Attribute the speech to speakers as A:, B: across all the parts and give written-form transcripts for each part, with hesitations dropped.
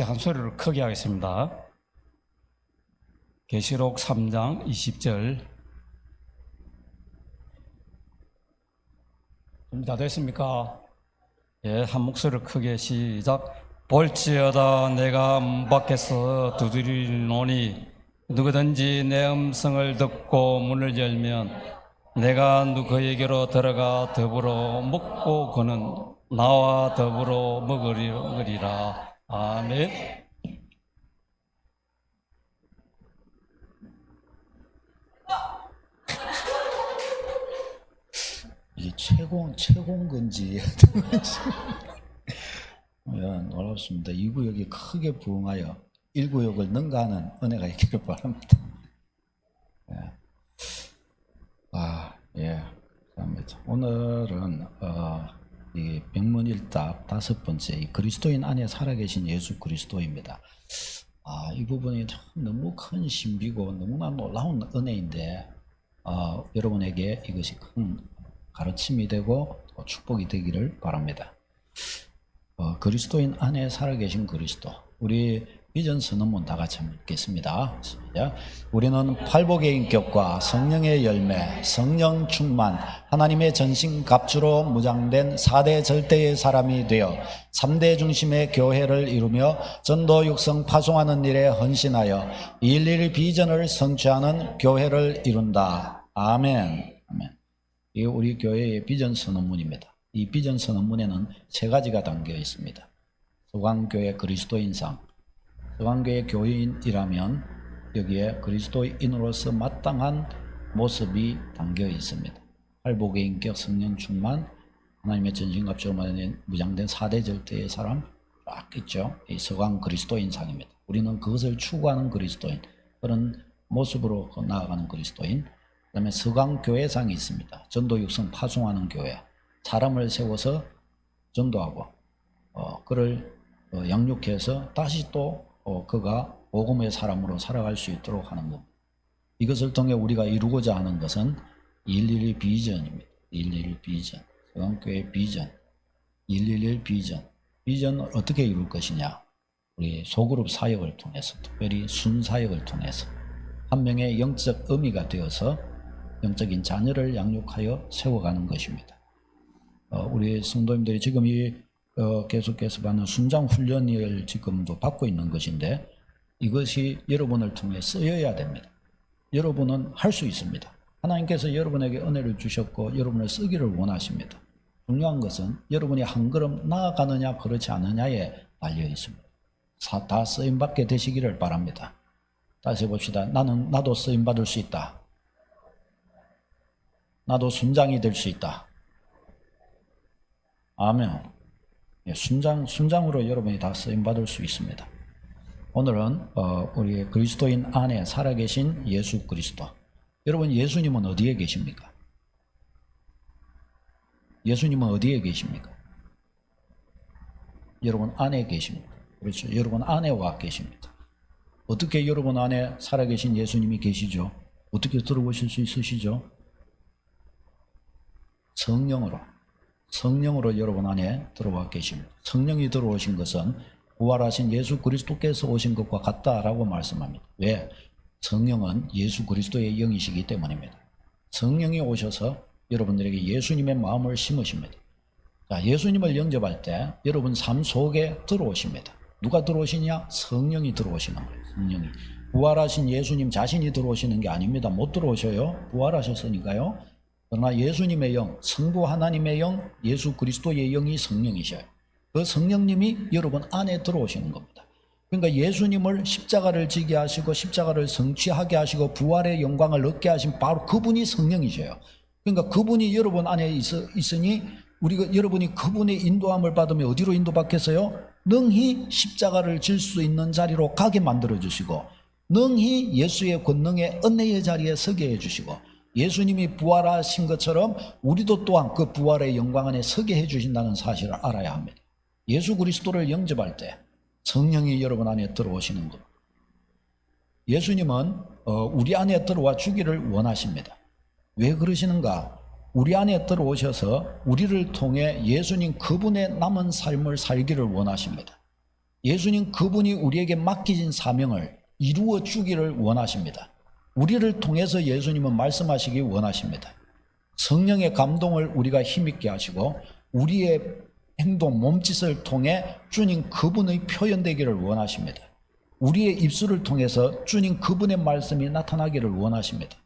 A: 한 소리를 크게 하겠습니다. 계시록 3장 20절. 준비 다 됐습니까? 예, 한 목소리를 크게 시작. 볼지어다 내가 문 밖에서 두드리노니 누구든지 내 음성을 듣고 문을 열면 내가 그에게로 들어가 더불어 먹고 그는 나와 더불어 먹으리라. 아멘.
B: 이게 채공 건지 놀랍습니다. 이 구역이 크게 부흥하여 1구역을 능가하는 은혜가 있기를 바랍니다. 감사합니다. 오늘은 이 백문일답 5번째, 이 그리스도인 안에 살아계신 예수 그리스도입니다. 이 부분이 참 너무 큰 신비고 너무나 놀라운 은혜인데 여러분에게 이것이 큰 가르침이 되고 축복이 되기를 바랍니다. 그리스도인 안에 살아계신 그리스도, 우리 비전 선언문 다 같이 한번 읽겠습니다. 시작. 우리는 팔복의 인격과 성령의 열매, 성령 충만, 하나님의 전신갑주로 무장된 4대 절대의 사람이 되어 3대 중심의 교회를 이루며 전도 육성 파송하는 일에 헌신하여 111 비전을 성취하는 교회를 이룬다. 아멘. 아멘. 이게 우리 교회의 비전 선언문입니다. 이 비전 선언문에는 3가지가 담겨 있습니다. 서강교회 그리스도인상, 서강교회 교인이라면 여기에 그리스도인으로서 마땅한 모습이 담겨 있습니다. 팔복의 인격, 성령 충만, 하나님의 전신갑주로 무장된 4대 절대의 사람 쫙 있죠. 이 서강 그리스도인상입니다. 우리는 그것을 추구하는 그리스도인, 그런 모습으로 나아가는 그리스도인. 그 다음에 서강교회상이 있습니다. 전도 육성 파송하는 교회, 사람을 세워서 전도하고 그를 양육해서 다시 또 그가 복음의 사람으로 살아갈 수 있도록 하는 것. 이것을 통해 우리가 이루고자 하는 것은 111 비전입니다. 111 비전, 서강교회 비전, 111 비전. 비전을 어떻게 이룰 것이냐? 우리 소그룹 사역을 통해서, 특별히 순사역을 통해서 한 명의 영적 의미가 되어서 영적인 자녀를 양육하여 세워가는 것입니다. 우리 성도님들이 지금 계속해서 받는 순장 훈련을 지금도 받고 있는 것인데, 이것이 여러분을 통해 쓰여야 됩니다. 여러분은 할 수 있습니다. 하나님께서 여러분에게 은혜를 주셨고 여러분을 쓰기를 원하십니다. 중요한 것은 여러분이 한 걸음 나아가느냐 그렇지 않느냐에 달려 있습니다. 다 쓰임받게 되시기를 바랍니다. 다시 봅시다. 나도 쓰임받을 수 있다. 나도 순장이 될 수 있다. 아멘. 순장으로 여러분이 다 쓰임받을 수 있습니다. 오늘은 우리 그리스도인 안에 살아계신 예수 그리스도. 여러분, 예수님은 어디에 계십니까? 예수님은 어디에 계십니까? 여러분 안에 계십니다. 그렇죠. 여러분 안에 와 계십니다. 어떻게 여러분 안에 살아계신 예수님이 계시죠? 어떻게 들어오실 수 있으시죠? 성령으로 여러분 안에 들어와 계십니다. 성령이 들어오신 것은 부활하신 예수 그리스도께서 오신 것과 같다라고 말씀합니다. 왜? 성령은 예수 그리스도의 영이시기 때문입니다. 성령이 오셔서 여러분들에게 예수님의 마음을 심으십니다. 자, 예수님을 영접할 때 여러분 삶 속에 들어오십니다. 누가 들어오시냐? 성령이 들어오시는 거예요. 성령이. 부활하신 예수님 자신이 들어오시는 게 아닙니다. 못 들어오셔요. 부활하셨으니까요. 그러나 예수님의 영, 성부 하나님의 영, 예수 그리스도의 영이 성령이셔요. 그 성령님이 여러분 안에 들어오시는 겁니다. 그러니까 예수님을 십자가를 지게 하시고 십자가를 성취하게 하시고 부활의 영광을 얻게 하신 바로 그분이 성령이셔요. 그러니까 그분이 여러분 안에 있으니 여러분이 그분의 인도함을 받으면 어디로 인도받겠어요? 능히 십자가를 질 수 있는 자리로 가게 만들어 주시고, 능히 예수의 권능의 은혜의 자리에 서게 해 주시고, 예수님이 부활하신 것처럼 우리도 또한 그 부활의 영광 안에 서게 해 주신다는 사실을 알아야 합니다. 예수 그리스도를 영접할 때 성령이 여러분 안에 들어오시는 것. 예수님은 우리 안에 들어와 주기를 원하십니다. 왜 그러시는가? 우리 안에 들어오셔서 우리를 통해 예수님 그분의 남은 삶을 살기를 원하십니다. 예수님 그분이 우리에게 맡기신 사명을 이루어 주기를 원하십니다. 우리를 통해서 예수님은 말씀하시기 원하십니다. 성령의 감동을 우리가 힘있게 하시고 우리의 행동, 몸짓을 통해 주님 그분의 표현되기를 원하십니다. 우리의 입술을 통해서 주님 그분의 말씀이 나타나기를 원하십니다.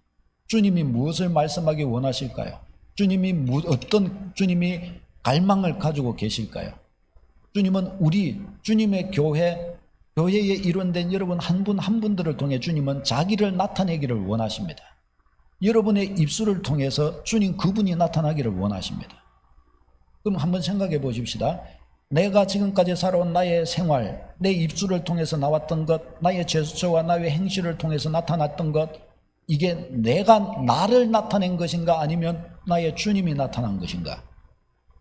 B: 주님이 무엇을 말씀하기 원하실까요? 주님이 어떤 주님이 갈망을 가지고 계실까요? 주님은 주님의 교회에 일원된 여러분 한 분 한 분들을 통해 주님은 자기를 나타내기를 원하십니다. 여러분의 입술을 통해서 주님 그분이 나타나기를 원하십니다. 그럼 한번 생각해 보십시다. 내가 지금까지 살아온 나의 생활, 내 입술을 통해서 나왔던 것, 나의 제스처와 나의 행실을 통해서 나타났던 것, 이게 내가 나를 나타낸 것인가 아니면 나의 주님이 나타난 것인가?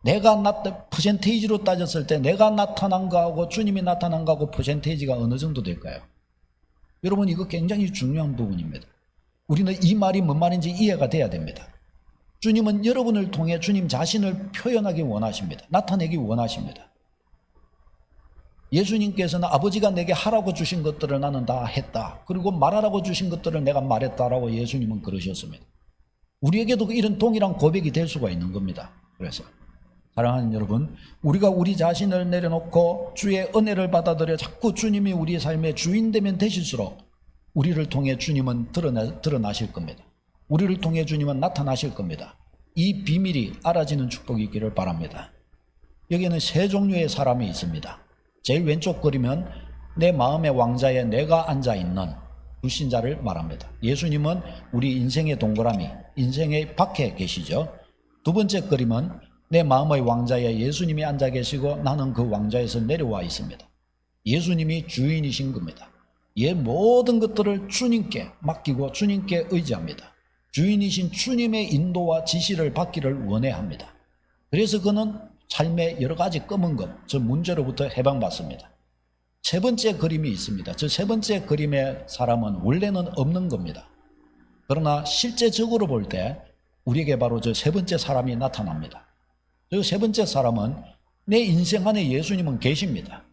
B: 내가 퍼센테이지로 따졌을 때 내가 나타난 거하고 주님이 나타난 거하고 퍼센테이지가 어느 정도 될까요? 여러분 이거 굉장히 중요한 부분입니다. 우리는 이 말이 뭔 말인지 이해가 돼야 됩니다. 주님은 여러분을 통해 주님 자신을 표현하기 원하십니다. 나타내기 원하십니다. 예수님께서는 아버지가 내게 하라고 주신 것들을 나는 다 했다. 그리고 말하라고 주신 것들을 내가 말했다라고 예수님은 그러셨습니다. 우리에게도 이런 동일한 고백이 될 수가 있는 겁니다. 그래서 사랑하는 여러분, 우리가 우리 자신을 내려놓고 주의 은혜를 받아들여 자꾸 주님이 우리의 삶의 주인 되면 되실수록 우리를 통해 주님은 드러나실 겁니다. 우리를 통해 주님은 나타나실 겁니다. 이 비밀이 알아지는 축복이 있기를 바랍니다. 여기에는 세 종류의 사람이 있습니다. 제일 왼쪽 그림은 내 마음의 왕자에 내가 앉아있는 불신자를 말합니다. 예수님은 우리 인생의 동그라미, 인생의 밖에 계시죠. 두 번째 그림은 내 마음의 왕자에 예수님이 앉아 계시고 나는 그 왕자에서 내려와 있습니다. 예수님이 주인이신 겁니다. 모든 것들을 주님께 맡기고 주님께 의지합니다. 주인이신 주님의 인도와 지시를 받기를 원해합니다. 그래서 그는 삶의 여러 가지 검은 것, 저 문제로부터 해방받습니다. 세 번째 그림이 있습니다. 저 세 번째 그림의 사람은 원래는 없는 겁니다. 그러나 실제적으로 볼 때 우리에게 바로 저 세 번째 사람이 나타납니다. 저 세 번째 사람은 내 인생 안에 예수님은 계십니다.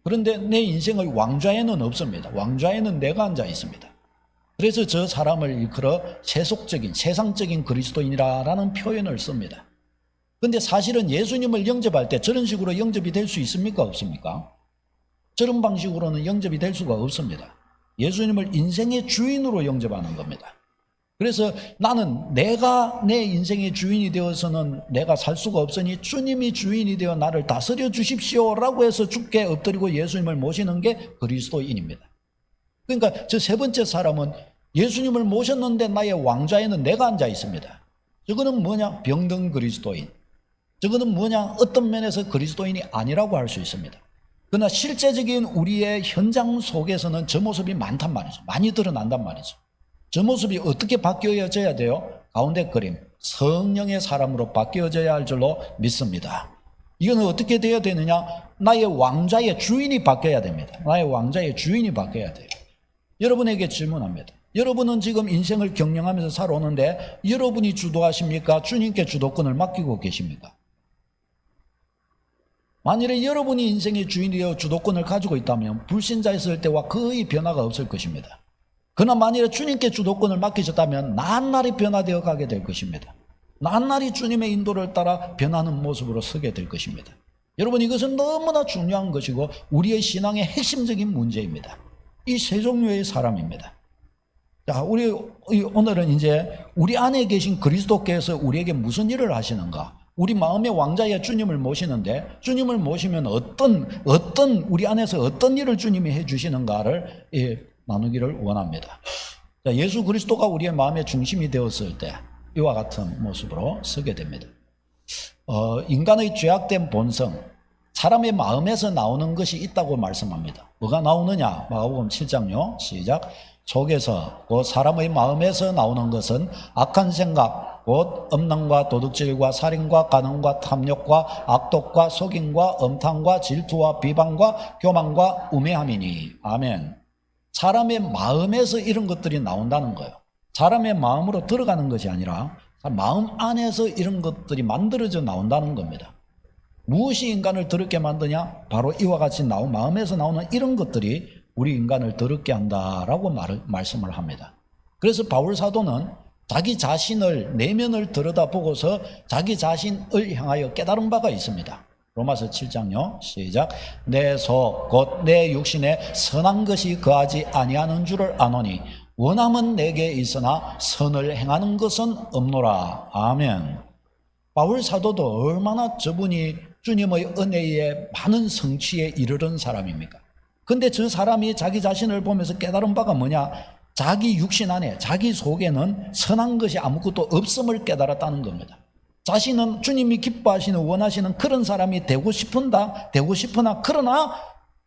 B: 그런데 내 인생의 왕좌에는 없습니다. 왕좌에는 내가 앉아 있습니다. 그래서 저 사람을 일컬어 세속적인, 세상적인 그리스도인이라는 표현을 씁니다. 그런데 사실은 예수님을 영접할 때 저런 식으로 영접이 될 수 있습니까? 없습니까? 저런 방식으로는 영접이 될 수가 없습니다. 예수님을 인생의 주인으로 영접하는 겁니다. 그래서 나는 내가 내 인생의 주인이 되어서는 내가 살 수가 없으니 주님이 주인이 되어 나를 다스려 주십시오라고 해서 주께 엎드리고 예수님을 모시는 게 그리스도인입니다. 그러니까 저 세 번째 사람은 예수님을 모셨는데 나의 왕좌에는 내가 앉아 있습니다. 저거는 뭐냐? 병든 그리스도인. 저거는 뭐냐? 어떤 면에서 그리스도인이 아니라고 할 수 있습니다. 그러나 실제적인 우리의 현장 속에서는 저 모습이 많단 말이죠. 많이 드러난단 말이죠. 저 모습이 어떻게 바뀌어져야 돼요? 가운데 그림, 성령의 사람으로 바뀌어져야 할 줄로 믿습니다. 이거는 어떻게 되어야 되느냐? 나의 왕좌의 주인이 바뀌어야 됩니다. 나의 왕좌의 주인이 바뀌어야 돼요. 여러분에게 질문합니다. 여러분은 지금 인생을 경영하면서 살아오는데 여러분이 주도하십니까? 주님께 주도권을 맡기고 계십니까? 만일에 여러분이 인생의 주인이 되어 주도권을 가지고 있다면 불신자였을 때와 거의 변화가 없을 것입니다. 그러나 만일에 주님께 주도권을 맡기셨다면 낱날이 변화되어 가게 될 것입니다. 낱날이 주님의 인도를 따라 변하는 모습으로 서게 될 것입니다. 여러분, 이것은 너무나 중요한 것이고 우리의 신앙의 핵심적인 문제입니다. 이 세 종류의 사람입니다. 자, 우리 오늘은 이제 우리 안에 계신 그리스도께서 우리에게 무슨 일을 하시는가? 우리 마음의 왕자에 주님을 모시는데 주님을 모시면 어떤 우리 안에서 어떤 일을 주님이 해 주시는가를 나누기를 원합니다. 자, 예수 그리스도가 우리의 마음의 중심이 되었을 때 이와 같은 모습으로 서게 됩니다. 인간의 죄악된 본성, 사람의 마음에서 나오는 것이 있다고 말씀합니다. 뭐가 나오느냐? 마가복음 7장요. 시작. 속에서 곧 사람의 마음에서 나오는 것은 악한 생각, 곧 음란과 도둑질과 살인과 간음과 탐욕과 악독과 속임과 음탕과 질투와 비방과 교만과 우매함이니. 아멘. 사람의 마음에서 이런 것들이 나온다는 거예요. 사람의 마음으로 들어가는 것이 아니라 마음 안에서 이런 것들이 만들어져 나온다는 겁니다. 무엇이 인간을 더럽게 만드냐? 바로 이와 같이 마음에서 나오는 이런 것들이 우리 인간을 더럽게 한다라고 말씀을 합니다. 그래서 바울 사도는 자기 자신을 내면을 들여다보고서 자기 자신을 향하여 깨달은 바가 있습니다. 로마서 7장요. 시작. 내 속 곧 내 육신에 선한 것이 거하지 아니하는 줄을 아노니 원함은 내게 있으나 선을 행하는 것은 없노라. 아멘. 바울 사도도 얼마나 저분이 주님의 은혜에 많은 성취에 이르는 사람입니까? 근데 저 사람이 자기 자신을 보면서 깨달은 바가 뭐냐? 자기 육신 안에, 자기 속에는 선한 것이 아무것도 없음을 깨달았다는 겁니다. 자신은 주님이 기뻐하시는, 원하시는 그런 사람이 되고 싶으나 그러나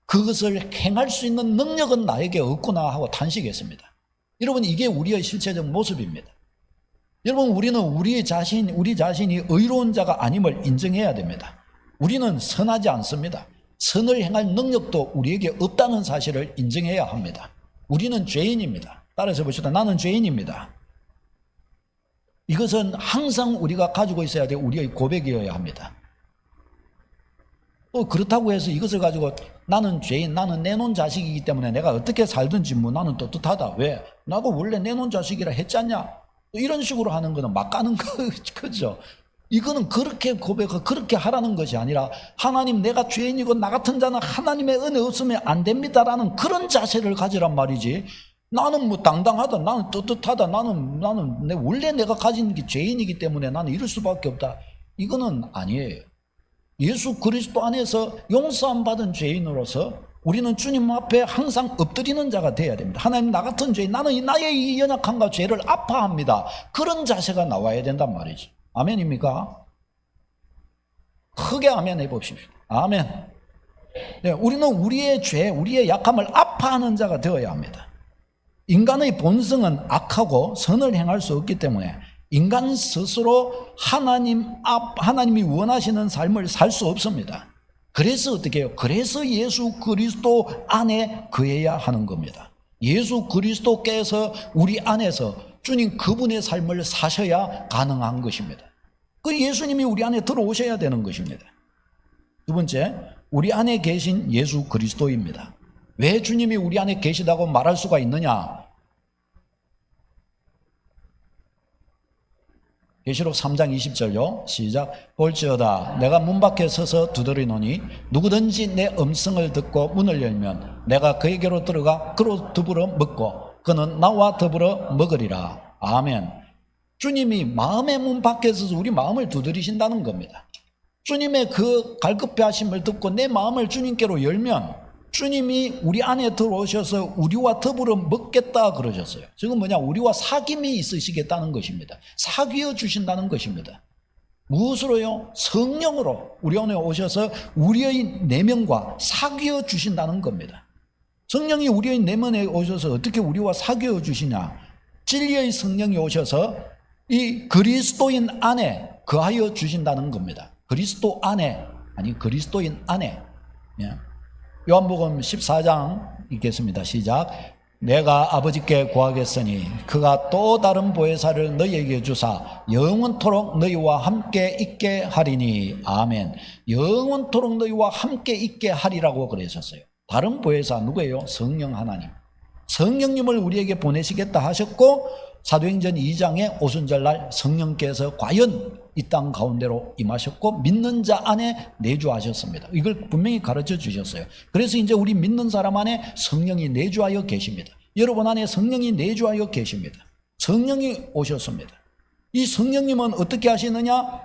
B: 그것을 행할 수 있는 능력은 나에게 없구나 하고 탄식했습니다. 여러분, 이게 우리의 실체적 모습입니다. 여러분, 우리는 우리 자신이 의로운 자가 아님을 인정해야 됩니다. 우리는 선하지 않습니다. 선을 행할 능력도 우리에게 없다는 사실을 인정해야 합니다. 우리는 죄인입니다. 따라서 보시다. 나는 죄인입니다. 이것은 항상 우리가 가지고 있어야 될 우리의 고백이어야 합니다. 또 그렇다고 해서 이것을 가지고 나는 죄인, 나는 내놓은 자식이기 때문에 내가 어떻게 살든지 뭐 나는 떳떳하다. 왜? 나도 원래 내놓은 자식이라 했지 않냐? 이런 식으로 하는 거는 막 가는 거죠. 이거는 그렇게 고백하고 그렇게 하라는 것이 아니라 하나님, 내가 죄인이고 나 같은 자는 하나님의 은혜 없으면 안 됩니다라는 그런 자세를 가지란 말이지. 나는 뭐 당당하다, 나는 떳떳하다, 나는 원래 내가 가진 게 죄인이기 때문에 나는 이럴 수밖에 없다. 이거는 아니에요. 예수 그리스도 안에서 용서함 받은 죄인으로서 우리는 주님 앞에 항상 엎드리는 자가 되어야 됩니다. 하나님, 나 같은 죄인, 나는 나의 이 연약함과 죄를 아파합니다. 그런 자세가 나와야 된단 말이지. 아멘입니까? 크게 아멘 해봅시다. 아멘. 네, 우리는 우리의 죄, 우리의 약함을 아파하는 자가 되어야 합니다. 인간의 본성은 악하고 선을 행할 수 없기 때문에 인간 스스로 하나님이 원하시는 삶을 살 수 없습니다. 그래서 어떻게 해요? 그래서 예수 그리스도 안에 거해야 하는 겁니다. 예수 그리스도께서 우리 안에서 주님 그분의 삶을 사셔야 가능한 것입니다. 그 예수님이 우리 안에 들어오셔야 되는 것입니다. 두 번째, 우리 안에 계신 예수 그리스도입니다. 왜 주님이 우리 안에 계시다고 말할 수가 있느냐? 계시록 3장 20절요. 시작. 볼지어다 내가 문 밖에 서서 두드리노니 누구든지 내 음성을 듣고 문을 열면 내가 그에게로 들어가 그로 더불어 먹고 그는 나와 더불어 먹으리라. 아멘. 주님이 마음의 문 밖에 서서 우리 마음을 두드리신다는 겁니다. 주님의 그 갈급해 하심을 듣고 내 마음을 주님께로 열면 주님이 우리 안에 들어오셔서 우리와 더불어 먹겠다 그러셨어요. 지금 뭐냐? 우리와 사귐이 있으시겠다는 것입니다. 사귀어 주신다는 것입니다. 무엇으로요? 성령으로 우리 안에 오셔서 우리의 내면과 사귀어 주신다는 겁니다. 성령이 우리의 내면에 오셔서 어떻게 우리와 사귀어 주시냐? 진리의 성령이 오셔서 이 그리스도인 안에 거하여 주신다는 겁니다. 그리스도 안에, 아니 그리스도인 안에. 요한복음 14장 읽겠습니다. 시작. 내가 아버지께 구하겠으니 그가 또 다른 보혜사를 너희에게 주사 영원토록 너희와 함께 있게 하리니. 아멘. 영원토록 너희와 함께 있게 하리라고 그러셨어요. 다른 보혜사 누구예요? 성령 하나님. 성령님을 우리에게 보내시겠다 하셨고 사도행전 2장의 오순절날 성령께서 과연 이 땅 가운데로 임하셨고 믿는 자 안에 내주하셨습니다. 이걸 분명히 가르쳐 주셨어요. 그래서 이제 우리 믿는 사람 안에 성령이 내주하여 계십니다. 여러분 안에 성령이 내주하여 계십니다. 성령이 오셨습니다. 이 성령님은 어떻게 하시느냐?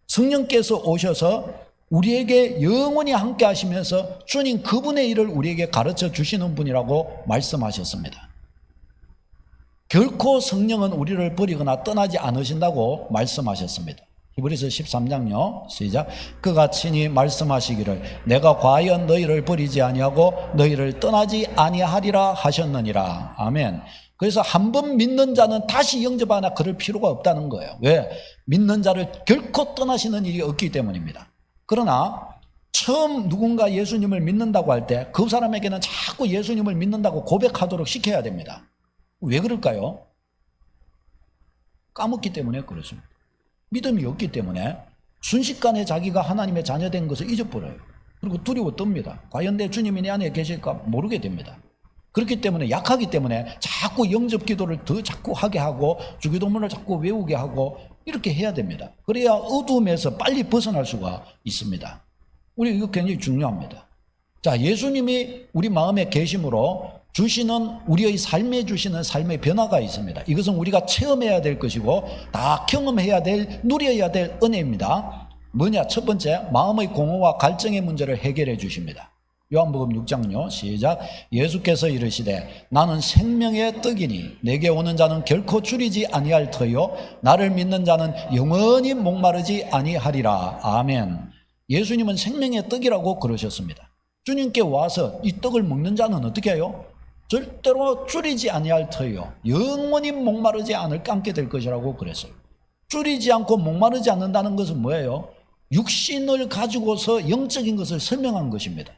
B: 성령께서 오셔서 우리에게 영원히 함께 하시면서 주님 그분의 일을 우리에게 가르쳐 주시는 분이라고 말씀하셨습니다. 결코 성령은 우리를 버리거나 떠나지 않으신다고 말씀하셨습니다. 히브리서 13장요. 시작. 그가 친히 말씀하시기를 내가 과연 너희를 버리지 아니하고 너희를 떠나지 아니하리라 하셨느니라. 아멘. 그래서 한 번 믿는 자는 다시 영접하나 그럴 필요가 없다는 거예요. 왜? 믿는 자를 결코 떠나시는 일이 없기 때문입니다. 그러나 처음 누군가 예수님을 믿는다고 할 때 그 사람에게는 자꾸 예수님을 믿는다고 고백하도록 시켜야 됩니다. 왜 그럴까요? 까먹기 때문에 그렇습니다. 믿음이 없기 때문에 순식간에 자기가 하나님의 자녀된 것을 잊어버려요. 그리고 두려워 떱니다. 과연 내 주님이 내 안에 계실까 모르게 됩니다. 그렇기 때문에 약하기 때문에 자꾸 영접 기도를 더 자꾸 하게 하고 주기도문을 자꾸 외우게 하고 이렇게 해야 됩니다. 그래야 어둠에서 빨리 벗어날 수가 있습니다. 우리 이거 굉장히 중요합니다. 자, 예수님이 우리 마음에 계심으로 주시는 우리의 삶에 주시는 삶의 변화가 있습니다. 이것은 우리가 체험해야 될 것이고 다 경험해야 될 누려야 될 은혜입니다. 뭐냐? 첫 번째, 마음의 공허와 갈증의 문제를 해결해 주십니다. 요한복음 6장요 시작. 예수께서 이르시되 나는 생명의 떡이니 내게 오는 자는 결코 줄이지 아니할 터요 나를 믿는 자는 영원히 목마르지 아니하리라. 아멘. 예수님은 생명의 떡이라고 그러셨습니다. 주님께 와서 이 떡을 먹는 자는 어떻게 해요? 절대로 줄이지 아니할 터요 영원히 목마르지 않을 감게 될 것이라고 그랬어요. 줄이지 않고 목마르지 않는다는 것은 뭐예요? 육신을 가지고서 영적인 것을 설명한 것입니다.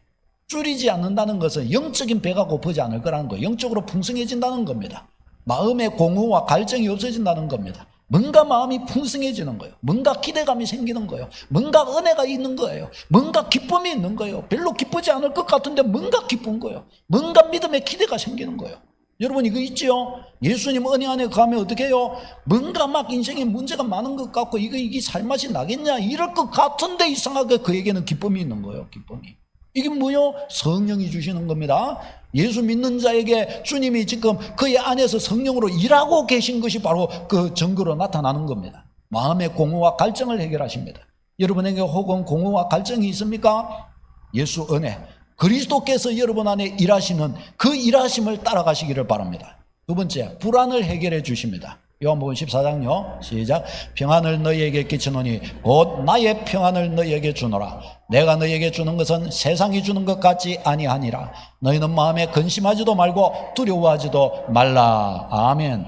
B: 줄이지 않는다는 것은 영적인 배가 고프지 않을 거라는 거예요. 영적으로 풍성해진다는 겁니다. 마음의 공허와 갈증이 없어진다는 겁니다. 뭔가 마음이 풍성해지는 거예요. 뭔가 기대감이 생기는 거예요. 뭔가 은혜가 있는 거예요. 뭔가 기쁨이 있는 거예요. 별로 기쁘지 않을 것 같은데 뭔가 기쁜 거예요. 뭔가 믿음의 기대가 생기는 거예요. 여러분 이거 있지요? 예수님 은혜 안에 가면 어떻게 해요? 뭔가 막 인생에 문제가 많은 것 같고 이게 살맛이 나겠냐 이럴 것 같은데 이상하게 그에게는 기쁨이 있는 거예요. 기쁨이. 이게 뭐요? 성령이 주시는 겁니다. 예수 믿는 자에게 주님이 지금 그의 안에서 성령으로 일하고 계신 것이 바로 그 증거로 나타나는 겁니다. 마음의 공허와 갈증을 해결하십니다. 여러분에게 혹은 공허와 갈증이 있습니까? 예수 은혜, 그리스도께서 여러분 안에 일하시는 그 일하심을 따라가시기를 바랍니다. 두 번째, 불안을 해결해 주십니다. 요한복음 14장요 시작. 평안을 너희에게 끼치노니 곧 나의 평안을 너희에게 주노라. 내가 너희에게 주는 것은 세상이 주는 것 같지 아니하니라. 너희는 마음에 근심하지도 말고 두려워하지도 말라. 아멘.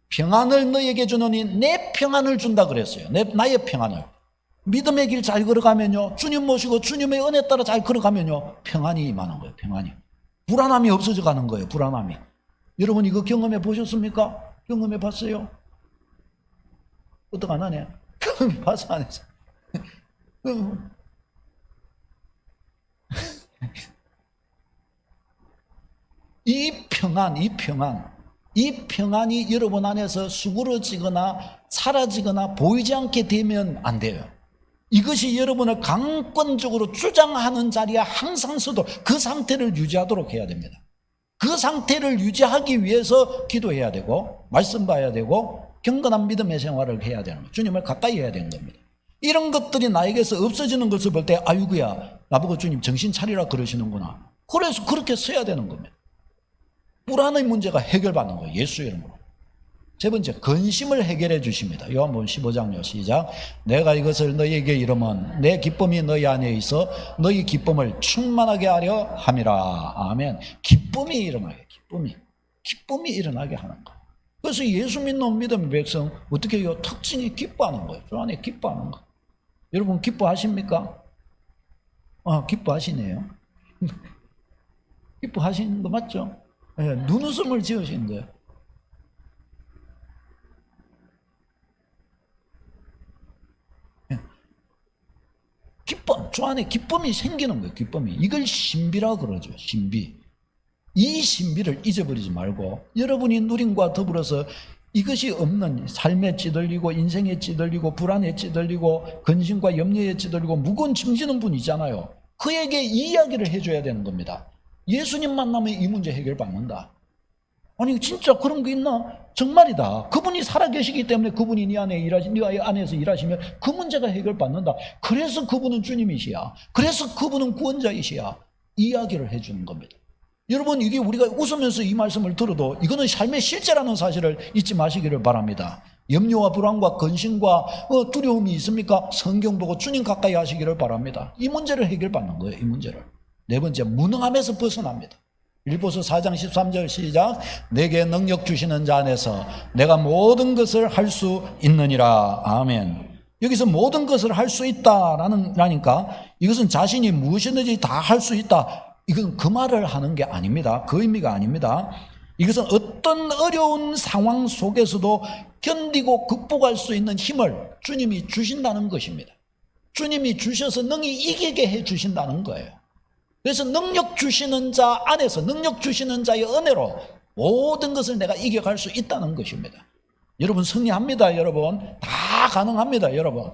B: 평안을 너희에게 주노니 내 평안을 준다 그랬어요. 나의 평안을. 믿음의 길 잘 걸어가면요, 주님 모시고 주님의 은혜 따라 잘 걸어가면요, 평안이 임하는 거예요. 평안이. 불안함이 없어져 가는 거예요. 불안함이. 여러분 이거 경험해 보셨습니까? 경험해 봤어요? 어떡 안 하네? 경험해 봤어 안 했어? 이 평안이 여러분 안에서 수그러지거나 사라지거나 보이지 않게 되면 안 돼요. 이것이 여러분을 강권적으로 주장하는 자리에 항상 서도 그 상태를 유지하도록 해야 됩니다. 그 상태를 유지하기 위해서 기도해야 되고 말씀 봐야 되고 경건한 믿음의 생활을 해야 되는 거예요. 주님을 가까이 해야 되는 겁니다. 이런 것들이 나에게서 없어지는 것을 볼 때 아이고야 나보고 주님 정신 차리라 그러시는구나. 그래서 그렇게 써야 되는 겁니다. 불안의 문제가 해결받는 거예요. 예수 이름으로. 세 번째, 근심을 해결해 주십니다. 요한복음 15장요 시작. 내가 이것을 너희에게 이르면 내 기쁨이 너희 안에 있어 너희 기쁨을 충만하게 하려 함이라. 아멘. 기쁨이 일어나게, 기쁨이 일어나게 하는 거. 그래서 예수 믿는 믿음의 백성 어떻게 해요? 특징이 기뻐하는 거예요. 주 안에 기뻐하는 거. 여러분 기뻐하십니까? 기뻐하시네요. 기뻐하시는 거 맞죠? 네, 눈웃음을 지으시는 거예요. 주 안에 기쁨이 생기는 거예요. 기쁨이. 이걸 신비라 그러죠. 신비. 이 신비를 잊어버리지 말고 여러분이 누림과 더불어서 이것이 없는 삶에 찌들리고 인생에 찌들리고 불안에 찌들리고 근심과 염려에 찌들리고 무거운 짐 지는 분 있잖아요. 그에게 이 이야기를 해줘야 되는 겁니다. 예수님 만나면 이 문제 해결받는다. 아니 진짜 그런 게 있나? 정말이다. 그분이 살아계시기 때문에 그분이 네 안에서 일하시면 그 문제가 해결받는다. 그래서 그분은 주님이시야. 그래서 그분은 구원자이시야. 이야기를 해주는 겁니다. 여러분 이게 우리가 웃으면서 이 말씀을 들어도 이거는 삶의 실제라는 사실을 잊지 마시기를 바랍니다. 염려와 불안과 근심과 두려움이 있습니까? 성경 보고 주님 가까이 하시기를 바랍니다. 이 문제를 해결받는 거예요. 이 문제를. 네 번째, 무능함에서 벗어납니다. 빌립보서 4장 13절 시작. 내게 능력 주시는 자 안에서 내가 모든 것을 할 수 있느니라. 아멘. 여기서 모든 것을 할 수 있다라니까 이것은 자신이 무엇이든지 다 할 수 있다. 이건 그 말을 하는 게 아닙니다. 그 의미가 아닙니다. 이것은 어떤 어려운 상황 속에서도 견디고 극복할 수 있는 힘을 주님이 주신다는 것입니다. 주님이 주셔서 능히 이기게 해 주신다는 거예요. 그래서 능력 주시는 자 안에서 능력 주시는 자의 은혜로 모든 것을 내가 이겨갈 수 있다는 것입니다. 여러분 승리합니다. 여러분 다 가능합니다. 여러분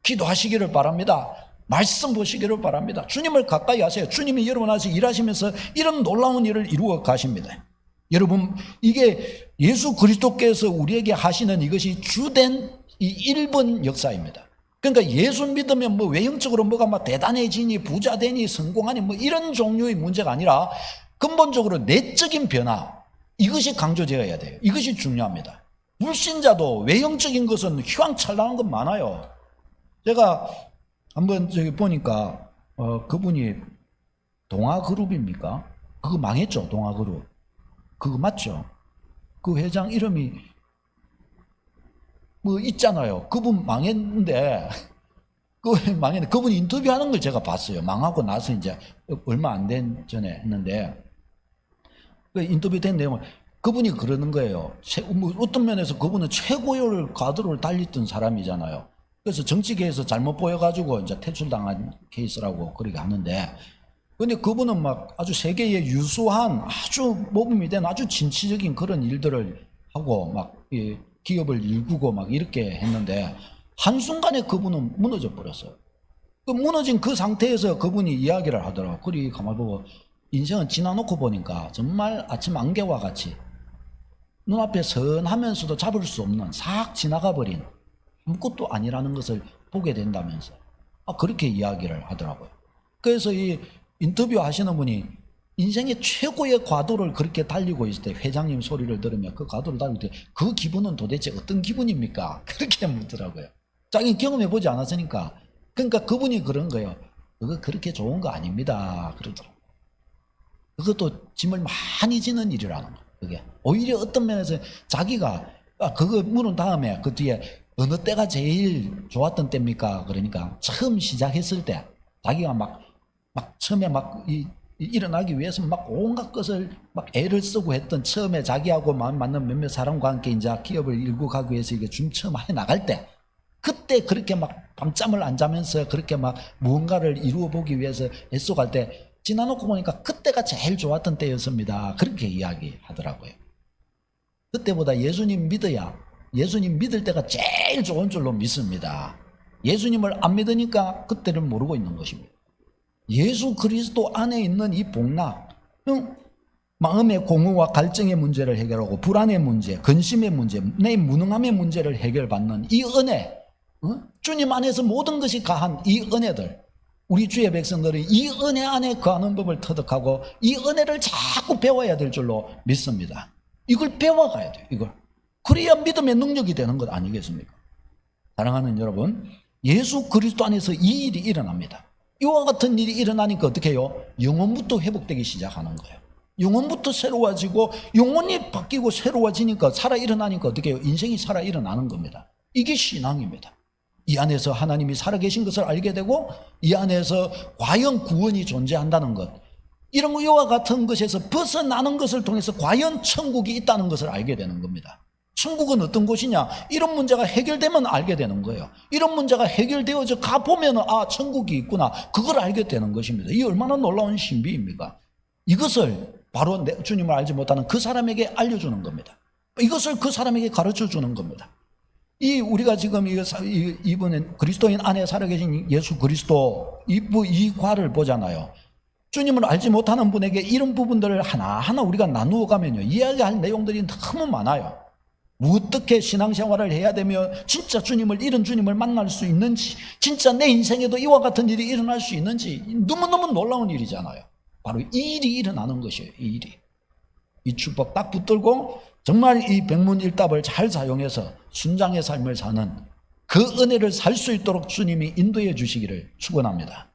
B: 기도하시기를 바랍니다. 말씀 보시기를 바랍니다. 주님을 가까이 하세요. 주님이 여러분 안에서 일하시면서 이런 놀라운 일을 이루어 가십니다. 여러분 이게 예수 그리스도께서 우리에게 하시는 이것이 주된 이 1번 역사입니다. 그러니까 예수 믿으면 뭐 외형적으로 뭐가 막 대단해지니 부자 되니 성공하니 뭐 이런 종류의 문제가 아니라 근본적으로 내적인 변화, 이것이 강조되어야 돼요. 이것이 중요합니다. 불신자도 외형적인 것은 휘황찬란한 건 많아요. 제가 한번 저기 보니까 그분이 동아그룹입니까? 그거 망했죠. 동아그룹 그거 맞죠? 그 회장 이름이 뭐 있잖아요. 그분 망했는데 그분 인터뷰하는 걸 제가 봤어요. 망하고 나서 이제 얼마 안 된 전에 했는데 그 인터뷰 된 내용을 그분이 그러는 거예요. 뭐 어떤 면에서 그분은 최고의 과도를 달리던 사람이잖아요. 그래서 정치계에서 잘못 보여가지고 이제 퇴출당한 케이스라고 그렇게 하는데, 근데 그분은 막 아주 세계에 유수한 아주 모범이 된 아주 진취적인 그런 일들을 하고 막 기업을 일구고 막 이렇게 했는데 한순간에 그분은 무너져 버렸어요. 그 무너진 그 상태에서 그분이 이야기를 하더라고요. 그리 가만히 보고 인생은 지나놓고 보니까 정말 아침 안개와 같이 눈앞에 선하면서도 잡을 수 없는 싹 지나가 버린 아무것도 아니라는 것을 보게 된다면서 그렇게 이야기를 하더라고요. 그래서 이 인터뷰 하시는 분이 인생의 최고의 과도를 그렇게 달리고 있을 때 회장님 소리를 들으면 그 과도를 달릴 때 그 기분은 도대체 어떤 기분입니까? 그렇게 묻더라고요. 자기는 경험해 보지 않았으니까. 그러니까 그분이 그런 거예요. 그거 그렇게 좋은 거 아닙니다. 그러더라고요. 그것도 짐을 많이 지는 일이라는 거예요. 그게 오히려 어떤 면에서 자기가 그거 물은 다음에 그 뒤에 어느 때가 제일 좋았던 때입니까? 그러니까 처음 시작했을 때 자기가 막 처음에 일어나기 위해서 막 온갖 것을 막 애를 쓰고 했던 처음에 자기하고 맞는 몇몇 사람과 함께 이제 기업을 일구 가기 위해서 이게 처음 해 나갈 때 그때 그렇게 막 밤잠을 안 자면서 그렇게 막 무언가를 이루어 보기 위해서 애써갈 때 지나놓고 보니까 그때가 제일 좋았던 때였습니다. 그렇게 이야기하더라고요. 그때보다 예수님 믿을 때가 제일 좋은 줄로 믿습니다. 예수님을 안 믿으니까 그때를 모르고 있는 것입니다. 예수 그리스도 안에 있는 이 복락, 마음의 공허와 갈증의 문제를 해결하고 불안의 문제, 근심의 문제, 내 무능함의 문제를 해결받는 이 은혜, 주님 안에서 모든 것이 가한 이 은혜들, 우리 주의 백성들이 이 은혜 안에 거하는 법을 터득하고 이 은혜를 자꾸 배워야 될 줄로 믿습니다. 이걸 배워가야 돼요. 이걸. 그래야 믿음의 능력이 되는 것 아니겠습니까? 사랑하는 여러분, 예수 그리스도 안에서 이 일이 일어납니다. 이와 같은 일이 일어나니까 어떻게 해요? 영혼부터 회복되기 시작하는 거예요. 영혼부터 새로워지고 영혼이 바뀌고 새로워지니까 살아 일어나니까 어떻게 해요? 인생이 살아 일어나는 겁니다. 이게 신앙입니다. 이 안에서 하나님이 살아계신 것을 알게 되고 이 안에서 과연 구원이 존재한다는 것, 이런 이와 같은 것에서 벗어나는 것을 통해서 과연 천국이 있다는 것을 알게 되는 겁니다. 천국은 어떤 곳이냐? 이런 문제가 해결되면 알게 되는 거예요. 이런 문제가 해결되어져 가보면 천국이 있구나. 그걸 알게 되는 것입니다. 이 얼마나 놀라운 신비입니까? 이것을 바로 주님을 알지 못하는 그 사람에게 알려주는 겁니다. 이것을 그 사람에게 가르쳐 주는 겁니다. 우리가 지금 이번에 그리스도인 안에 살아계신 예수 그리스도 이 과를 보잖아요. 주님을 알지 못하는 분에게 이런 부분들을 하나하나 우리가 나누어 가면요, 이야기할 내용들이 너무 많아요. 어떻게 신앙생활을 해야 되며 진짜 이런 주님을 만날 수 있는지, 진짜 내 인생에도 이와 같은 일이 일어날 수 있는지, 너무너무 놀라운 일이잖아요. 바로 이 일이 일어나는 것이에요. 이 일이. 이 축복 딱 붙들고 정말 이 백문일답을 잘 사용해서 순장의 삶을 사는 그 은혜를 살 수 있도록 주님이 인도해 주시기를 축원합니다.